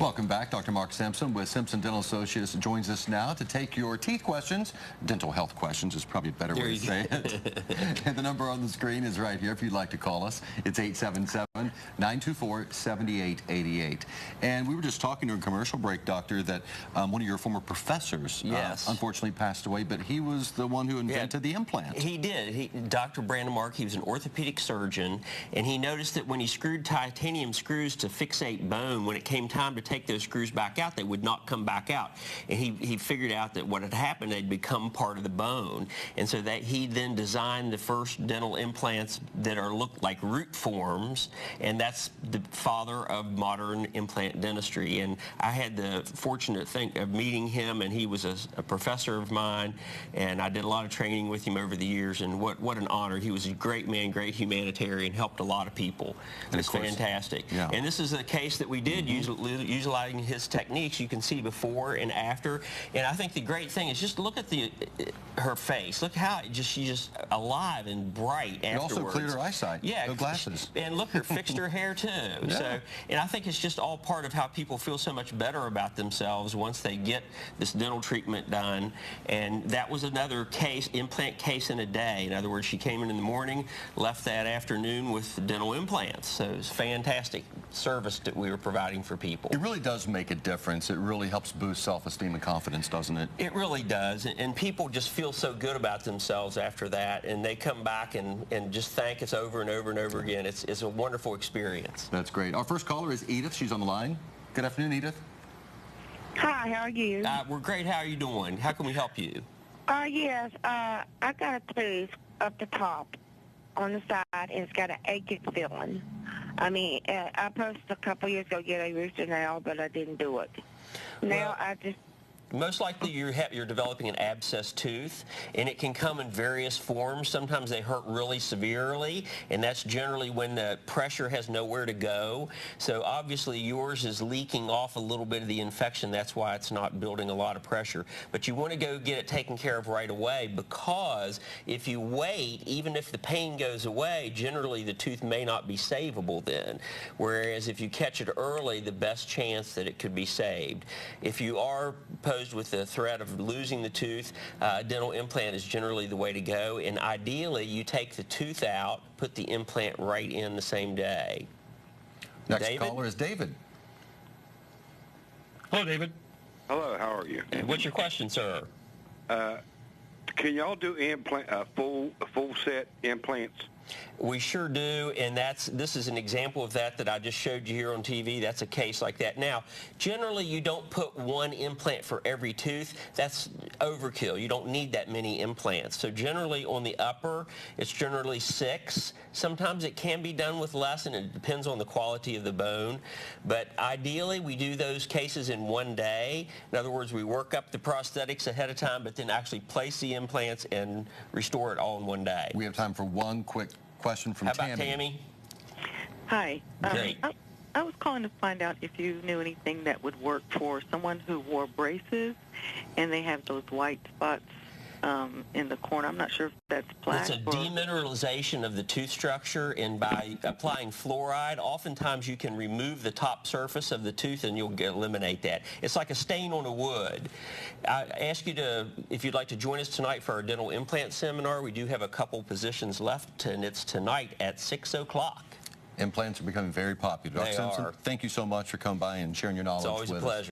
Welcome back. Dr. Mark Simpson with Simpson Dental Associates joins us now to take your teeth questions. Dental health questions is probably a better way to say it. And the number on the screen is right here if you'd like to call us. It's 877-924-7888. And we were just talking during commercial break, Doctor, that one of your former professors unfortunately passed away, but he was the one who invented the implant. He did. Dr. Brandon Mark, he was an orthopedic surgeon, and he noticed that when he screwed titanium screws to fixate bone, when it came time to take those screws back out, they would not come back out. And he figured out that what had happened, they'd become part of the bone. And so that he then designed the first dental implants that look like root forms, and that's the father of modern implant dentistry. And I had the fortunate thing of meeting him, and he was a professor of mine, and I did a lot of training with him over the years, and what an honor. He was a great man, great humanitarian, helped a lot of people. It's fantastic. Yeah. And this is a case that we did utilizing his techniques. You can see before and after, and I think the great thing is just look at her face. Look how she's just alive and bright afterwards. It also cleared her eyesight. Yeah, no glasses. And look, her fixed her hair too. Yeah. So, and I think it's just all part of how people feel so much better about themselves once they get this dental treatment done. And that was another implant case in a day. In other words, she came in the morning, left that afternoon with dental implants. So it was fantastic service that we were providing for people. It really does make a difference. It really helps boost self-esteem and confidence, doesn't it? It really does. And people just feel so good about themselves after that, and they come back and just thank us over and over and over again. It's a wonderful experience. That's great. Our first caller is Edith. She's on the line. Good afternoon, Edith. Hi, how are you? We're great. How are you doing? How can we help you? Yes, I got a tooth up the top on the side, and it's got an aching feeling. I mean, I posted a couple years ago to get a root canal, but I didn't do it. Now I just... Most likely you're developing an abscess tooth, and it can come in various forms. Sometimes they hurt really severely, and that's generally when the pressure has nowhere to go. So obviously yours is leaking off a little bit of the infection. That's why it's not building a lot of pressure. But you want to go get it taken care of right away, because if you wait, even if the pain goes away, generally the tooth may not be savable then. Whereas if you catch it early, the best chance that it could be saved. If you are with the threat of losing the tooth, dental implant is generally the way to go, and ideally you take the tooth out, put the implant right in the same day. Next caller is David. Hello, David. Hello, how are you? What's your question, sir? Can y'all do full set implants? We sure do, and this is an example of that I just showed you here on TV. That's a case like that. Now, generally you don't put one implant for every tooth. That's overkill. You don't need that many implants. So generally on the upper, it's generally 6. Sometimes it can be done with less, and it depends on the quality of the bone. But ideally, we do those cases in one day. In other words, we work up the prosthetics ahead of time, but then actually place the implants and restore it all in one day. We have time for one quick question from Tammy. How about Tammy? Hi. Great. I was calling to find out if you knew anything that would work for someone who wore braces and they have those white spots in the corner. I'm not sure if that's plaque. It's a demineralization of the tooth structure, and by applying fluoride, oftentimes you can remove the top surface of the tooth and you'll eliminate that. It's like a stain on a wood. I ask you if you'd like to join us tonight for our dental implant seminar. We do have a couple positions left, and it's tonight at 6 o'clock. Implants are becoming very popular. Dr. Simpson, thank you so much for coming by and sharing your knowledge with us. It's always a pleasure.